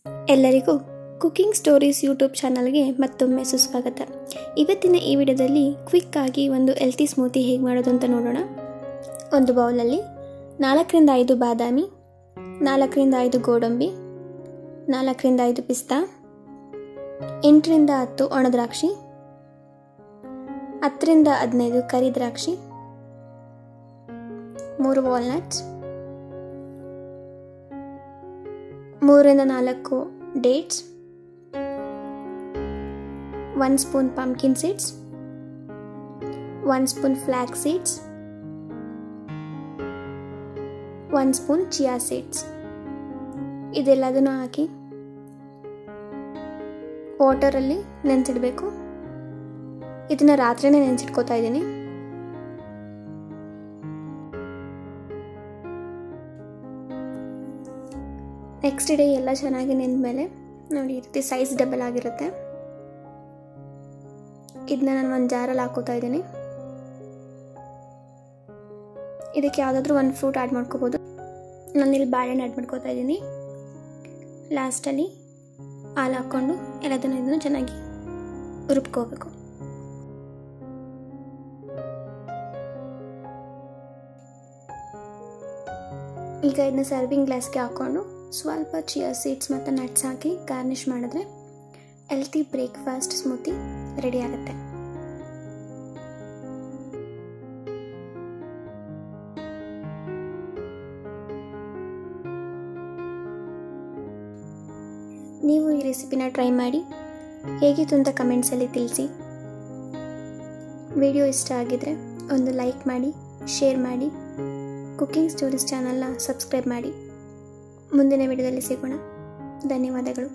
ಎಲ್ಲರಿಗೂ cooking stories YouTube ಚಾನಲ್ಗೆ ಮತ್ತೊಮ್ಮೆ ಸುಸ್ವಾಗತ. ಇವತ್ತಿನ ಈ ವಿಡಿಯೋದಲ್ಲಿ ಕ್ವಿಕ್ ಆಗಿ ಒಂದು ಹೆಲ್ತಿ ಸ್ಮೂತಿ ಹೇಗೆ ಮಾಡೋದು ಅಂತ ನೋಡೋಣ. ಒಂದು ಬೌಲಲ್ಲಿ 4 ರಿಂದ 5 ಬಾದಾಮಿ, 4 ರಿಂದ 5 ಗೋಡಂಬಿ, 4 ರಿಂದ 5 ಪಿಸ್ತಾ, 8 ರಿಂದ 10 ಒಣದ್ರಾಕ್ಷಿ, 10 ರಿಂದ 15 ಕರಿ ದ್ರಾಕ್ಷಿ, 3 ವಾಲ್ನಟ್ಸ್, 3 ರಿಂದ 4 dates, 1 spoon pumpkin seeds, 1 spoon flax seeds, 1 spoon chia seeds. ಇದೆಲ್ಲದನ್ನು ಹಾಕಿ ವಾಟರಲ್ಲಿ ನೆನೆಸಿಡಬೇಕು. ಇದನ್ನ ರಾತ್ರಿನೇ ನೆನೆಸಿಟ್ಕೋತಾ ಇದ್ದೀನಿ. ನೆಕ್ಸ್ಟ್ ಡೇ ಎಲ್ಲ ಚೆನ್ನಾಗಿ ನೆಂದಮೇಲೆ ನೋಡಿ, ಈ ರೀತಿ ಸೈಜ್ ಡಬಲ್ ಆಗಿರುತ್ತೆ. ಇದನ್ನ ನಾನು ಒಂದು ಜಾರಲ್ಲಿ ಹಾಕೋತಾ ಇದ್ದೀನಿ. ಇದಕ್ಕೆ ಯಾವುದಾದ್ರೂ ಒಂದು ಫ್ರೂಟ್ ಆ್ಯಡ್ ಮಾಡ್ಕೋಬೋದು. ನಾನಿಲ್ಲಿ ಬಾಳೆಹಣ್ಣು ಆ್ಯಡ್ ಮಾಡ್ಕೋತಾ ಇದ್ದೀನಿ. ಲಾಸ್ಟಲ್ಲಿ ಹಾಲು ಹಾಕ್ಕೊಂಡು ಇದನ್ನು ಚೆನ್ನಾಗಿ ರುಬ್ಕೋಬೇಕು. ಈಗ ಇದನ್ನ ಸರ್ವಿಂಗ್ ಗ್ಲಾಸ್ಗೆ ಹಾಕ್ಕೊಂಡು ಸ್ವಲ್ಪ ಚಿಯಾ ಸೀಡ್ಸ್ ಮತ್ತು ನಟ್ಸ್ ಹಾಕಿ ಗಾರ್ನಿಷ್ ಮಾಡಿದ್ರೆ ಹೆಲ್ತಿ ಬ್ರೇಕ್ಫಾಸ್ಟ್ ಸ್ಮೂತಿ ರೆಡಿ ಆಗುತ್ತೆ. ನೀವು ಈ ರೆಸಿಪಿನ ಟ್ರೈ ಮಾಡಿ ಹೇಗಿತ್ತು ಅಂತ ಕಮೆಂಟ್ಸಲ್ಲಿ ತಿಳಿಸಿ. ವಿಡಿಯೋ ಇಷ್ಟ ಆಗಿದ್ರೆ ಒಂದು ಲೈಕ್ ಮಾಡಿ, ಶೇರ್ ಮಾಡಿ, ಕುಕಿಂಗ್ ಸ್ಟೋರೀಸ್ ಚಾನಲ್ನ ಸಬ್ಸ್ಕ್ರೈಬ್ ಮಾಡಿ. ಮುಂದಿನ ವಿಡಿಯೋದಲ್ಲಿ ಸಿಗೋಣ. ಧನ್ಯವಾದಗಳು.